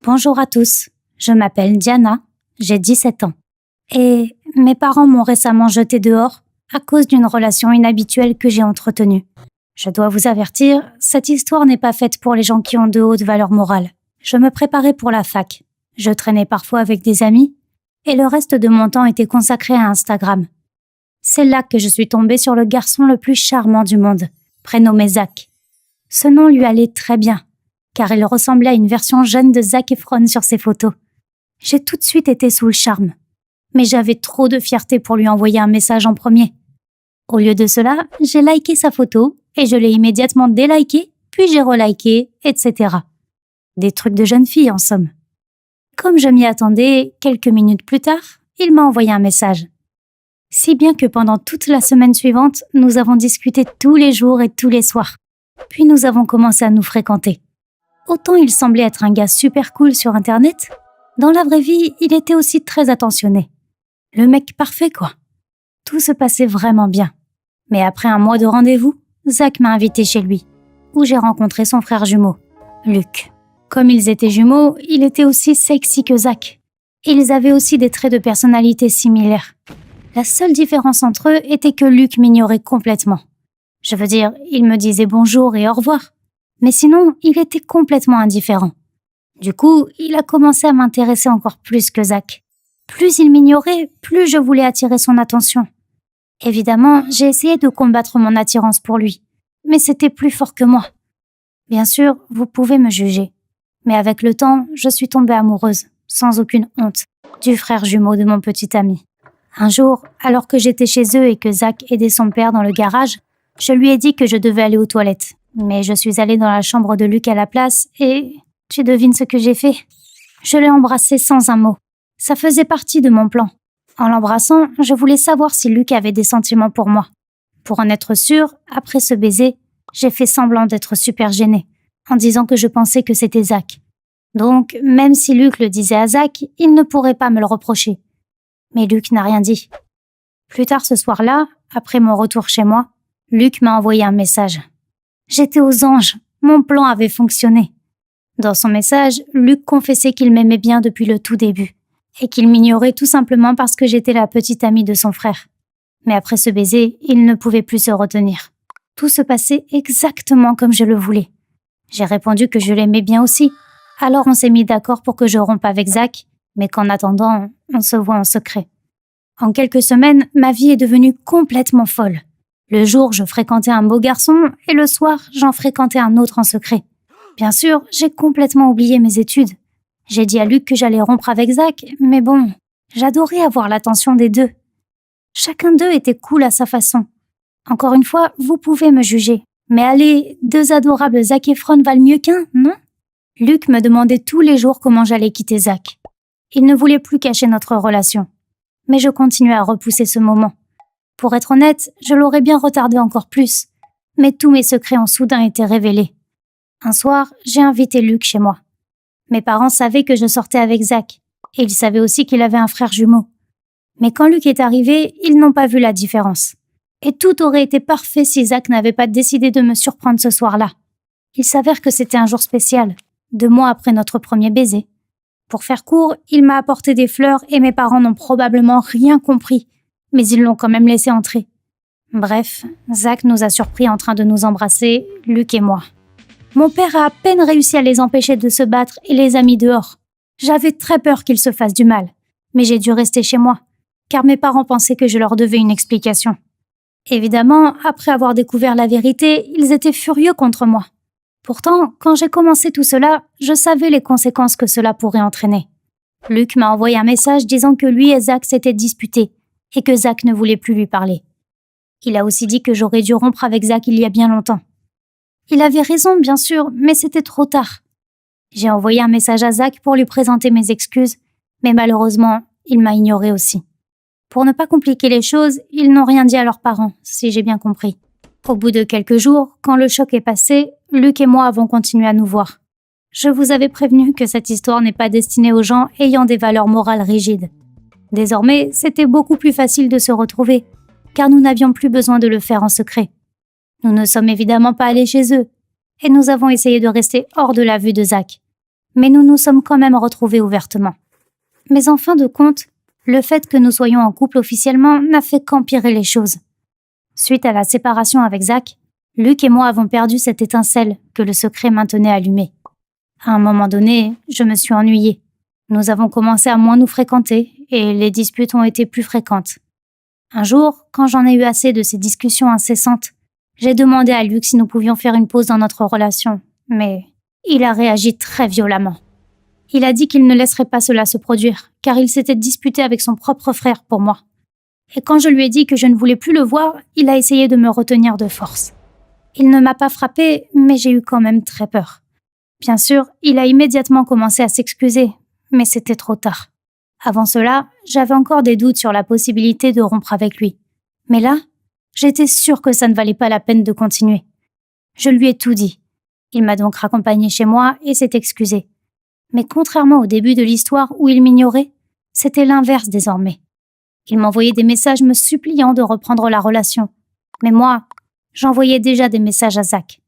Bonjour à tous, je m'appelle Diana, j'ai 17 ans. Et mes parents m'ont récemment jetée dehors à cause d'une relation inhabituelle que j'ai entretenue. Je dois vous avertir, cette histoire n'est pas faite pour les gens qui ont de hautes valeurs morales. Je me préparais pour la fac. Je traînais parfois avec des amis et le reste de mon temps était consacré à Instagram. C'est là que je suis tombée sur le garçon le plus charmant du monde, prénommé Zach. Ce nom lui allait très bien, car il ressemblait à une version jeune de Zac Efron sur ses photos. J'ai tout de suite été sous le charme, mais j'avais trop de fierté pour lui envoyer un message en premier. Au lieu de cela, j'ai liké sa photo et je l'ai immédiatement déliké, puis j'ai reliké, etc. Des trucs de jeune fille en somme. Comme je m'y attendais, quelques minutes plus tard, il m'a envoyé un message. Si bien que pendant toute la semaine suivante, nous avons discuté tous les jours et tous les soirs. Puis nous avons commencé à nous fréquenter. Autant il semblait être un gars super cool sur Internet, dans la vraie vie, il était aussi très attentionné. Le mec parfait, quoi. Tout se passait vraiment bien. Mais après un mois de rendez-vous, Zach m'a invité chez lui, où j'ai rencontré son frère jumeau, Luc. Comme ils étaient jumeaux, il était aussi sexy que Zach. Ils avaient aussi des traits de personnalité similaires. La seule différence entre eux était que Luc m'ignorait complètement. Je veux dire, il me disait bonjour et au revoir. Mais sinon, il était complètement indifférent. Du coup, il a commencé à m'intéresser encore plus que Zach. Plus il m'ignorait, plus je voulais attirer son attention. Évidemment, j'ai essayé de combattre mon attirance pour lui, mais c'était plus fort que moi. Bien sûr, vous pouvez me juger, mais avec le temps, je suis tombée amoureuse, sans aucune honte, du frère jumeau de mon petit ami. Un jour, alors que j'étais chez eux et que Zach aidait son père dans le garage, je lui ai dit que je devais aller aux toilettes. Mais je suis allée dans la chambre de Luc à la place et... tu devines ce que j'ai fait? Je l'ai embrassé sans un mot. Ça faisait partie de mon plan. En l'embrassant, je voulais savoir si Luc avait des sentiments pour moi. Pour en être sûre, après ce baiser, j'ai fait semblant d'être super gênée, en disant que je pensais que c'était Zach. Donc, même si Luc le disait à Zach, il ne pourrait pas me le reprocher. Mais Luc n'a rien dit. Plus tard ce soir-là, après mon retour chez moi, Luc m'a envoyé un message. J'étais aux anges, mon plan avait fonctionné. Dans son message, Luc confessait qu'il m'aimait bien depuis le tout début, et qu'il m'ignorait tout simplement parce que j'étais la petite amie de son frère. Mais après ce baiser, il ne pouvait plus se retenir. Tout se passait exactement comme je le voulais. J'ai répondu que je l'aimais bien aussi, alors on s'est mis d'accord pour que je rompe avec Zach, mais qu'en attendant, on se voit en secret. En quelques semaines, ma vie est devenue complètement folle. Le jour, je fréquentais un beau garçon, et le soir, j'en fréquentais un autre en secret. Bien sûr, j'ai complètement oublié mes études. J'ai dit à Luc que j'allais rompre avec Zach, mais bon, j'adorais avoir l'attention des deux. Chacun d'eux était cool à sa façon. Encore une fois, vous pouvez me juger. Mais allez, deux adorables Zac Efron valent mieux qu'un, non? Luc me demandait tous les jours comment j'allais quitter Zach. Il ne voulait plus cacher notre relation. Mais je continuais à repousser ce moment. Pour être honnête, je l'aurais bien retardé encore plus. Mais tous mes secrets ont soudain été révélés. Un soir, j'ai invité Luc chez moi. Mes parents savaient que je sortais avec Zach, et ils savaient aussi qu'il avait un frère jumeau. Mais quand Luc est arrivé, ils n'ont pas vu la différence. Et tout aurait été parfait si Zach n'avait pas décidé de me surprendre ce soir-là. Il s'avère que c'était un jour spécial, 2 mois après notre premier baiser. Pour faire court, il m'a apporté des fleurs et mes parents n'ont probablement rien compris, mais ils l'ont quand même laissé entrer. Bref, Zach nous a surpris en train de nous embrasser, Luc et moi. Mon père a à peine réussi à les empêcher de se battre et les a mis dehors. J'avais très peur qu'ils se fassent du mal, mais j'ai dû rester chez moi, car mes parents pensaient que je leur devais une explication. Évidemment, après avoir découvert la vérité, ils étaient furieux contre moi. Pourtant, quand j'ai commencé tout cela, je savais les conséquences que cela pourrait entraîner. Luc m'a envoyé un message disant que lui et Zach s'étaient disputés et que Zach ne voulait plus lui parler. Il a aussi dit que j'aurais dû rompre avec Zach il y a bien longtemps. Il avait raison, bien sûr, mais c'était trop tard. J'ai envoyé un message à Zach pour lui présenter mes excuses, mais malheureusement, il m'a ignoré aussi. Pour ne pas compliquer les choses, ils n'ont rien dit à leurs parents, si j'ai bien compris. Au bout de quelques jours, quand le choc est passé, Luc et moi avons continué à nous voir. Je vous avais prévenu que cette histoire n'est pas destinée aux gens ayant des valeurs morales rigides. Désormais, c'était beaucoup plus facile de se retrouver, car nous n'avions plus besoin de le faire en secret. Nous ne sommes évidemment pas allés chez eux, et nous avons essayé de rester hors de la vue de Zach. mais nous nous sommes quand même retrouvés ouvertement. Mais en fin de compte, le fait que nous soyons en couple officiellement n'a fait qu'empirer les choses. Suite à la séparation avec Zach, Luc et moi avons perdu cette étincelle que le secret maintenait allumée. À un moment donné, je me suis ennuyée. Nous avons commencé à moins nous fréquenter et les disputes ont été plus fréquentes. Un jour, quand j'en ai eu assez de ces discussions incessantes, j'ai demandé à Luc si nous pouvions faire une pause dans notre relation, mais il a réagi très violemment. Il a dit qu'il ne laisserait pas cela se produire, car il s'était disputé avec son propre frère pour moi. Et quand je lui ai dit que je ne voulais plus le voir, il a essayé de me retenir de force. Il ne m'a pas frappée, mais j'ai eu quand même très peur. Bien sûr, il a immédiatement commencé à s'excuser, mais c'était trop tard. Avant cela, j'avais encore des doutes sur la possibilité de rompre avec lui. Mais là, j'étais sûre que ça ne valait pas la peine de continuer. Je lui ai tout dit. Il m'a donc raccompagnée chez moi et s'est excusé. Mais contrairement au début de l'histoire où il m'ignorait, c'était l'inverse désormais. Il m'envoyait des messages me suppliant de reprendre la relation. Mais moi, j'envoyais déjà des messages à Zach.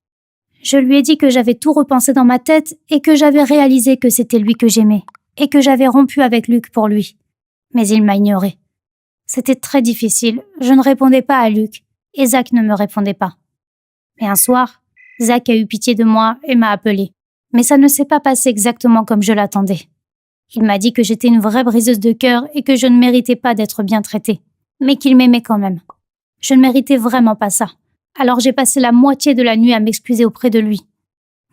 Je lui ai dit que j'avais tout repensé dans ma tête et que j'avais réalisé que c'était lui que j'aimais et que j'avais rompu avec Luc pour lui. Mais il m'a ignoré. C'était très difficile, je ne répondais pas à Luc et Zach ne me répondait pas. Mais un soir, Zach a eu pitié de moi et m'a appelé. Mais ça ne s'est pas passé exactement comme je l'attendais. Il m'a dit que j'étais une vraie briseuse de cœur et que je ne méritais pas d'être bien traitée, mais qu'il m'aimait quand même. Je ne méritais vraiment pas ça. Alors j'ai passé la moitié de la nuit à m'excuser auprès de lui.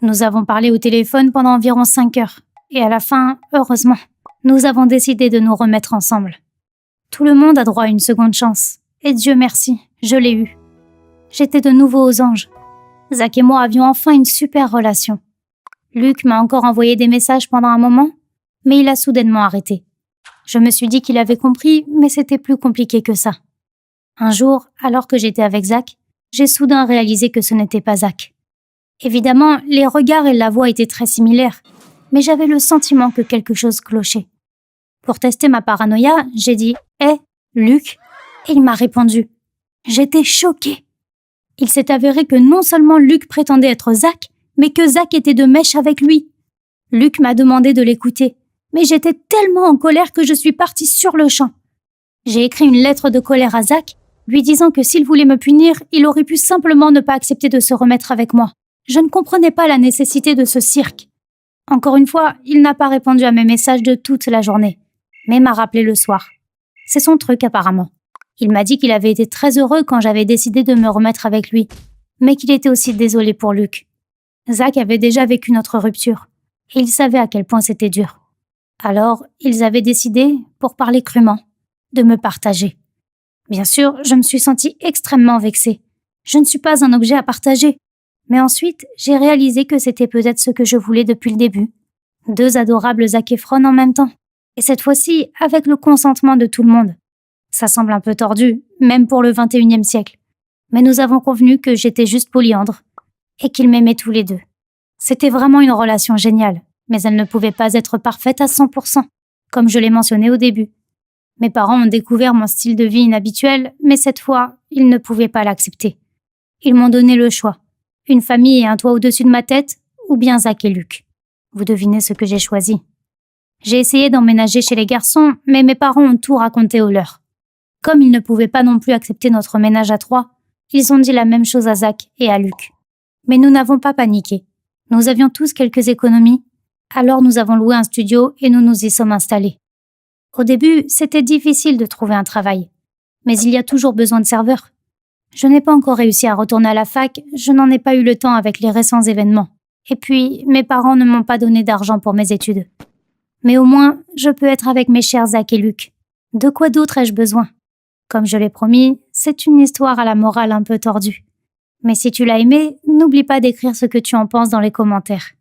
Nous avons parlé au téléphone pendant environ 5 heures. Et à la fin, heureusement, nous avons décidé de nous remettre ensemble. Tout le monde a droit à une seconde chance. Et Dieu merci, je l'ai eue. J'étais de nouveau aux anges. Zach et moi avions enfin une super relation. Luc m'a encore envoyé des messages pendant un moment, mais il a soudainement arrêté. Je me suis dit qu'il avait compris, mais c'était plus compliqué que ça. Un jour, alors que j'étais avec Zach, j'ai soudain réalisé que ce n'était pas Zach. Évidemment, les regards et la voix étaient très similaires, mais j'avais le sentiment que quelque chose clochait. Pour tester ma paranoïa, j'ai dit « Hé, Luc ?» et il m'a répondu. J'étais choquée. Il s'est avéré que non seulement Luc prétendait être Zach, mais que Zach était de mèche avec lui. Luc m'a demandé de l'écouter, mais j'étais tellement en colère que je suis partie sur le champ. J'ai écrit une lettre de colère à Zach, lui disant que s'il voulait me punir, il aurait pu simplement ne pas accepter de se remettre avec moi. Je ne comprenais pas la nécessité de ce cirque. Encore une fois, il n'a pas répondu à mes messages de toute la journée, mais m'a rappelé le soir. C'est son truc apparemment. Il m'a dit qu'il avait été très heureux quand j'avais décidé de me remettre avec lui, mais qu'il était aussi désolé pour Luc. Zach avait déjà vécu notre rupture, et il savait à quel point c'était dur. Alors, ils avaient décidé, pour parler crûment, de me partager. Bien sûr, je me suis sentie extrêmement vexée. Je ne suis pas un objet à partager. Mais ensuite, j'ai réalisé que c'était peut-être ce que je voulais depuis le début. 2 adorables Zac Efron en même temps. Et cette fois-ci, avec le consentement de tout le monde. Ça semble un peu tordu, même pour le 21e siècle. Mais nous avons convenu que j'étais juste polyandre et qu'ils m'aimaient tous les deux. C'était vraiment une relation géniale, mais elle ne pouvait pas être parfaite à 100%, comme je l'ai mentionné au début. Mes parents ont découvert mon style de vie inhabituel, mais cette fois, ils ne pouvaient pas l'accepter. Ils m'ont donné le choix. Une famille et un toit au-dessus de ma tête, ou bien Zach et Luc. Vous devinez ce que j'ai choisi. J'ai essayé d'emménager chez les garçons, mais mes parents ont tout raconté au leur. Comme ils ne pouvaient pas non plus accepter notre ménage à 3, ils ont dit la même chose à Zach et à Luc. Mais nous n'avons pas paniqué. Nous avions tous quelques économies, alors nous avons loué un studio et nous nous y sommes installés. Au début, c'était difficile de trouver un travail, mais il y a toujours besoin de serveurs. Je n'ai pas encore réussi à retourner à la fac, je n'en ai pas eu le temps avec les récents événements. Et puis, mes parents ne m'ont pas donné d'argent pour mes études. Mais au moins, je peux être avec mes chers Zach et Luc. De quoi d'autre ai-je besoin? Comme je l'ai promis, c'est une histoire à la morale un peu tordue. Mais si tu l'as aimé, n'oublie pas d'écrire ce que tu en penses dans les commentaires.